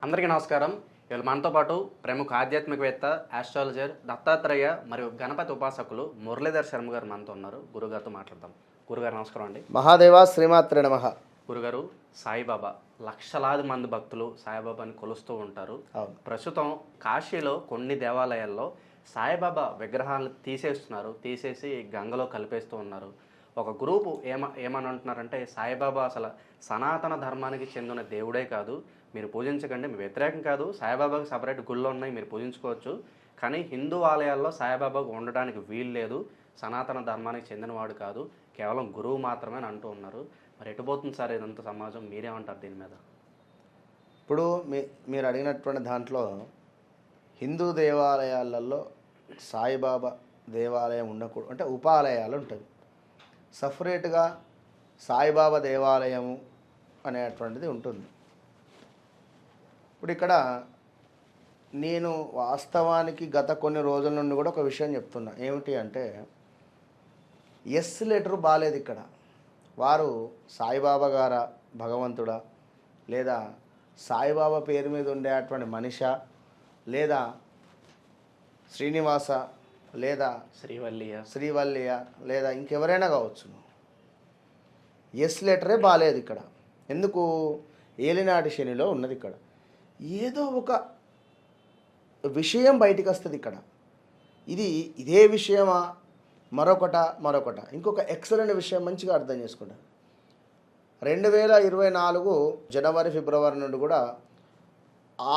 అందరికీ నమస్కారం. ఇవాళ మనతో పాటు ప్రముఖ ఆధ్యాత్మికవేత్త, ఆస్ట్రాలజర్, దత్తాత్రేయ మరియు గణపతి ఉపాసకులు మురళీధర్ శర్మ గారు మనతో ఉన్నారు. గురుగారితో మాట్లాడదాం. గురుగారు నమస్కారం అండి. మహాదేవ శ్రీమాత్రే నమః. గురుగారు, సాయిబాబా లక్షలాది మంది భక్తులు సాయిబాబాని కొలుస్తూ ఉంటారు. ప్రస్తుతం కాశీలో కొన్ని దేవాలయాల్లో సాయిబాబా విగ్రహాలను తీసేసి గంగలో కలిపేస్తూ ఉన్నారు. ఒక గ్రూపు ఏమని అంటున్నారంటే, సాయిబాబా అసలు సనాతన ధర్మానికి చెందిన దేవుడే కాదు, మీరు పూజించకండి, మీ వ్యతిరేకం కాదు, సాయిబాబాకి సపరేట్ గుళ్ళు ఉన్నాయి, మీరు పూజించుకోవచ్చు, కానీ హిందూ ఆలయాల్లో సాయిబాబాకు ఉండడానికి వీలు లేదు, సనాతన ధర్మానికి చెందినవాడు కాదు, కేవలం గురువు మాత్రమే అని అంటూ ఉన్నారు. మరి ఎటుపోతుంది సార్ ఇదంతా సమాజం? మీరేమంటారు దీని మీద? ఇప్పుడు మీరు అడిగినటువంటి దాంట్లో హిందూ దేవాలయాలలో సాయిబాబా దేవాలయం ఉండకూడదు, అంటే ఉపాలయాలు ఉంటుంది. సపరేట్గా సాయిబాబా దేవాలయము అనేటువంటిది ఉంటుంది. ఇప్పుడు ఇక్కడ నేను వాస్తవానికి గత కొన్ని రోజుల నుండి కూడా ఒక విషయం చెప్తున్నా. ఏమిటి అంటే, ఎస్ లెటర్ బాలేదు ఇక్కడ. వారు సాయిబాబా గారా, భగవంతుడా, లేదా సాయిబాబా పేరు మీద ఉండేటువంటి మనిషా, లేదా శ్రీనివాస, లేదా శ్రీవల్లియ, లేదా ఇంకెవరైనా కావచ్చు. ఎస్ లెటరే బాలేదు ఇక్కడ. ఎందుకు? ఏలినాటి శనిలో ఉన్నది ఇక్కడ. ఏదో ఒక విషయం బయటికి వస్తుంది ఇక్కడ. ఇదే విషయమా, మరొకట ఇంకొక ఎక్సలెంట్ విషయం మంచిగా అర్థం చేసుకుంటారు. 2024 జనవరి ఫిబ్రవరి నుండి కూడా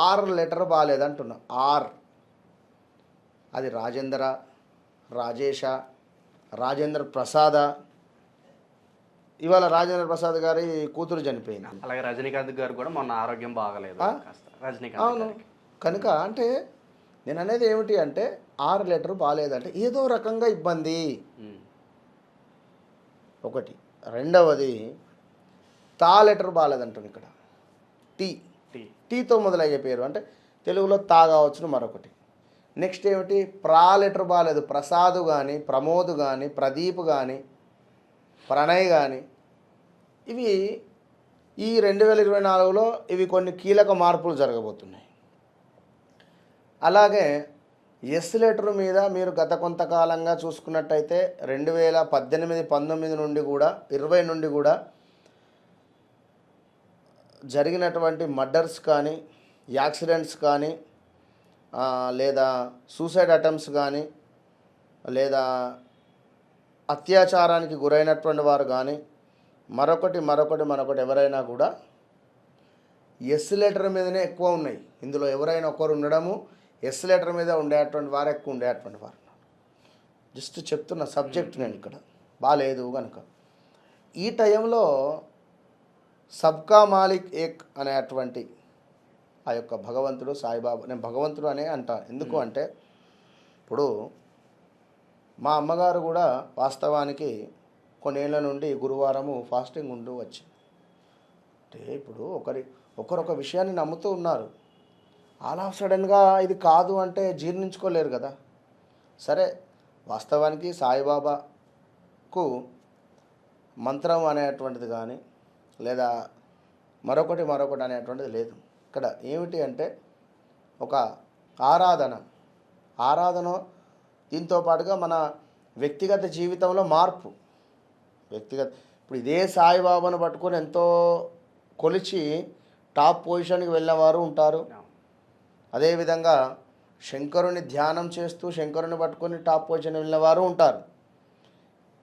ఆర్ లెటర్ బాగాలేదంటున్నా. ఆర్, అది రాజేంద్ర, రాజేష, రాజేంద్ర ప్రసాద. ఇవాళ రాజేంద్ర ప్రసాద్ గారి కూతురు చనిపోయింది. అలాగే రజనీకాంత్ గారు కూడా మొన్న ఆరోగ్యం బాగలేదు. అవును. కనుక అంటే నేను అనేది ఏమిటి అంటే, ఆర్ లెటర్ బాగాలేదంటే ఏదో రకంగా ఇబ్బంది ఒకటి. రెండవది తా లెటర్ బాగాలేదంటాను ఇక్కడ. టీతో మొదలయ్యే పేరు అంటే తెలుగులో తా కావచ్చును. మరొకటి నెక్స్ట్ ఏమిటి, ప్రా లెటర్ బాగాలేదు. ప్రసాద్ కానీ, ప్రమోద్ కానీ, ప్రదీప్ కానీ, ప్రణయ్ కానీ, ఇవి ఈ 2024లో ఇవి కొన్ని కీలక మార్పులు జరగబోతున్నాయి. అలాగే ఎస్ లెటర్ మీద మీరు గత కొంతకాలంగా చూసుకున్నట్టయితే 2018, 19 నుండి కూడా 20 నుండి కూడా జరిగినటువంటి మర్డర్స్ కానీ, యాక్సిడెంట్స్ కానీ, లేదా సూసైడ్ అటెంప్ట్స్ కానీ, లేదా అత్యాచారానికి గురైనటువంటి వారు కానీ, మరొకటి ఎవరైనా కూడా ఎస్ లెటర్ మీదనే ఎక్కువ ఉన్నాయి. ఇందులో ఎవరైనా ఒకరు ఉండడము, ఎస్ లెటర్ మీద ఉండేటువంటి వారు ఎక్కువ ఉండేటువంటి వారు. జస్ట్ చెప్తున్న సబ్జెక్ట్ నేను ఇక్కడ బాగాలేదు కనుక. ఈ టైంలో సబ్కా మాలిక్ ఏక్ అనేటువంటి ఆ యొక్క భగవంతుడు సాయిబాబా, నేను భగవంతుడు అనే అంటా. ఎందుకు అంటే, ఇప్పుడు మా అమ్మగారు కూడా వాస్తవానికి కొన్నేళ్ల నుండి గురువారము ఫాస్టింగ్ ఉంటూ వచ్చింది. అంటే ఇప్పుడు ఒకరొక విషయాన్ని నమ్ముతూ ఉన్నారు. ఆల్ ఆఫ్ సడన్గా ఇది కాదు అంటే జీర్ణించుకోలేరు కదా. సరే, వాస్తవానికి సాయిబాబాకు మంత్రం అనేటువంటిది కానీ, లేదా మరొకటి అనేటువంటిది లేదు. ఇక్కడ ఏమిటి అంటే, ఒక ఆరాధన దీంతో పాటుగా మన వ్యక్తిగత జీవితంలో మార్పు. ఇప్పుడు ఇదే సాయిబాబాను పట్టుకొని ఎంతో కొలిచి టాప్ పొజిషన్కి వెళ్ళినవారు ఉంటారు. అదేవిధంగా శంకరుని ధ్యానం చేస్తూ శంకరుని పట్టుకొని టాప్ పొజిషన్ వెళ్ళినవారు ఉంటారు.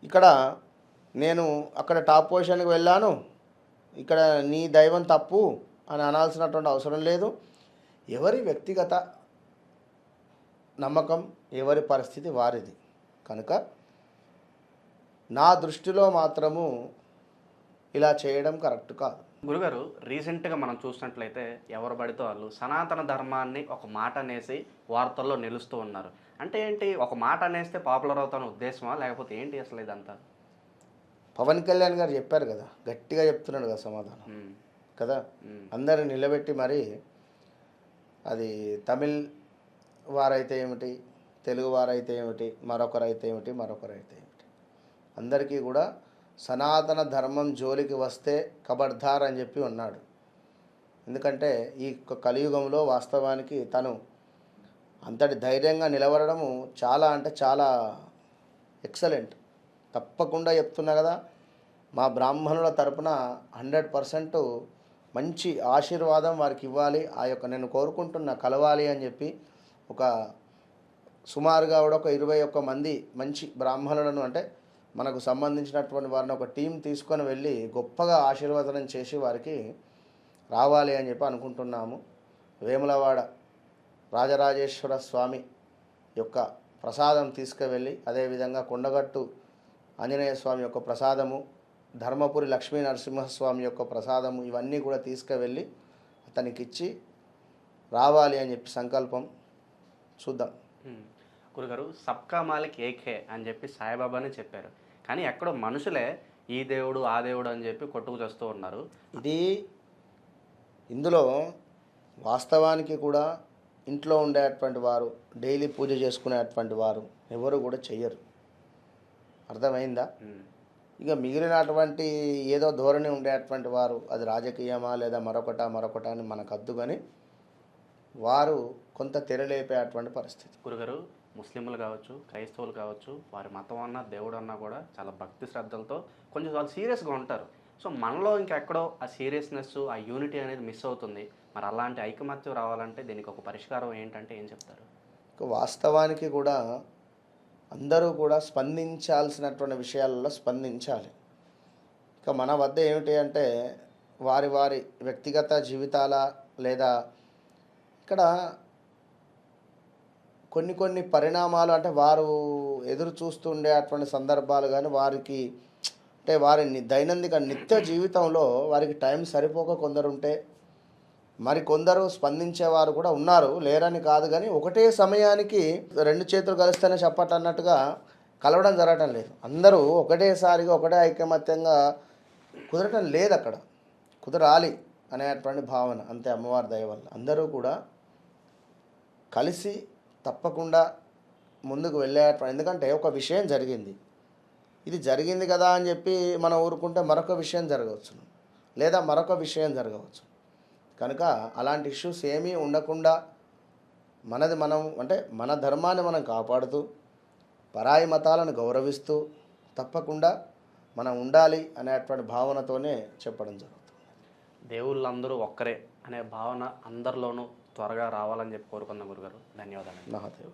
ఇక్కడ నేను అక్కడ టాప్ పొజిషన్కి వెళ్ళాను, ఇక్కడ నీ దైవం తప్పు అని అనాల్సినటువంటి అవసరం లేదు. ఎవరి వ్యక్తిగత నమ్మకం, ఎవరి పరిస్థితి వారిది. కనుక నా దృష్టిలో మాత్రము ఇలా చేయడం కరెక్ట్ కాదు. గురుగారు, రీసెంట్గా మనం చూసినట్లయితే ఎవరు పడితే వాళ్ళు సనాతన ధర్మాన్ని ఒక మాట అనేసి వార్తల్లో నిలుస్తూ ఉన్నారు. అంటే ఏంటి, ఒక మాట అనేస్తే పాపులర్ అవుతాను ఉద్దేశమా, లేకపోతే ఏంటి అసలు ఇదంతా? పవన్ కళ్యాణ్ గారు చెప్పారు కదా, గట్టిగా చెప్తున్నాడు కదా సమాధానం కదా. అందరిని నిలబెట్టి మరి, అది తమిళ్ వారైతే ఏమిటి, తెలుగు వారైతే ఏమిటి, మరొకరైతే ఏమిటి, అందరికీ కూడా సనాతన ధర్మం జోలికి వస్తే ఖబర్దార్ అని చెప్పి ఉన్నాడు. ఎందుకంటే ఈ కలియుగంలో వాస్తవానికి తను అంతటి ధైర్యంగా నిలబడము చాలా అంటే చాలా ఎక్సలెంట్. తప్పకుండా చెప్తున్నా కదా, మా బ్రాహ్మణుల తరపున 100% మంచి ఆశీర్వాదం వారికి ఇవ్వాలి. ఆ యొక్క నేను కోరుకుంటున్న కలవాలి అని చెప్పి ఒక సుమారుగా కూడా ఒక 21 మంది మంచి బ్రాహ్మణులను, అంటే మనకు సంబంధించినటువంటి వారిని ఒక టీం తీసుకొని వెళ్ళి గొప్పగా ఆశీర్వదనం చేసి వారికి రావాలి అని చెప్పి అనుకుంటున్నాము. వేములవాడ రాజరాజేశ్వర స్వామి యొక్క ప్రసాదం తీసుకువెళ్ళి, అదేవిధంగా కొండగట్టు ఆంజనేయ స్వామి యొక్క ప్రసాదము, ధర్మపురి లక్ష్మీ నరసింహస్వామి యొక్క ప్రసాదము, ఇవన్నీ కూడా తీసుకువెళ్ళి అతనికి ఇచ్చి రావాలి అని చెప్పి సంకల్పం. చూద్దాం. గురుగారు, సబ్కా మాలిక్ ఏకే అని చెప్పి సాయిబాబానే చెప్పారు, కానీ ఎక్కడో మనుషులే ఈ దేవుడు ఆ దేవుడు అని చెప్పి కొట్టుకు చేస్తూ ఉన్నారు. ఇందులో వాస్తవానికి కూడా ఇంట్లో ఉండేటువంటి వారు, డైలీ పూజ చేసుకునేటువంటి వారు ఎవరు కూడా చెయ్యరు. అర్థమైందా? ఇక మిగిలినటువంటి ఏదో ధోరణి ఉండేటువంటి వారు, అది రాజకీయమా లేదా మరొకట అని మనకు అద్దు, కానీ వారు కొంత తెరలేపేటువంటి పరిస్థితి. గురుగారు, ముస్లింలు కావచ్చు, క్రైస్తవులు కావచ్చు, వారి మతం అన్నా దేవుడు అన్నా కూడా చాలా భక్తి శ్రద్ధలతో కొంచెం వాళ్ళు సీరియస్గా ఉంటారు. సో మనలో ఇంకెక్కడో ఆ సీరియస్నెస్, ఆ యూనిటీ అనేది మిస్ అవుతుంది. మరి అలాంటి ఐకమత్యం రావాలంటే దీనికి ఒక పరిష్కారం ఏంటంటే ఏం చెప్తారు? వాస్తవానికి కూడా అందరూ కూడా స్పందించాల్సినటువంటి విషయాలలో స్పందించాలి. ఇక మన వద్ద ఏమిటి అంటే వారి వారి వ్యక్తిగత జీవితాల, లేదా ఇక్కడ కొన్ని పరిణామాలు, అంటే వారు ఎదురు చూస్తుండే అటువంటి సందర్భాలు, కానీ వారికి అంటే వారి దైనందిక నిత్య జీవితంలో వారికి టైం సరిపోక కొందరు ఉంటే, మరి కొందరు స్పందించేవారు కూడా ఉన్నారు, లేరని కాదు. కానీ ఒకటే సమయానికి 2 చేతులు కలిస్తేనే చెప్పట్లు అన్నట్టుగా కలవడం జరగటం లేదు. అందరూ ఒకటేసారిగా ఒకటే ఐకమత్యంగా కుదరటం లేదు. అక్కడ కుదరాలి అనేటువంటి భావన అంతే, అమ్మవారి దయ వల్ల అందరూ కూడా కలిసి తప్పకుండా ముందుకు వెళ్ళేటువంటి. ఎందుకంటే ఒక విషయం జరిగింది, ఇది జరిగింది కదా అని చెప్పి మనం ఊరుకుంటే మరొక విషయం జరగవచ్చు, లేదా మరొక విషయం జరగవచ్చు. కనుక అలాంటి ఇష్యూస్ ఏమీ ఉండకుండా మనది మనం, అంటే మన ధర్మాన్ని మనం కాపాడుతూ పరాయి మతాలను గౌరవిస్తూ తప్పకుండా మనం ఉండాలి అనేటువంటి భావనతోనే చెప్పడం జరుగుతుంది. దేవుళ్ళందరూ ఒక్కరే అనే భావన అందరిలోనూ త్వరగా రావాలని చెప్పి కోరుకుందాం గురుగారు. ధన్యవాదాలు. మహాదేవ.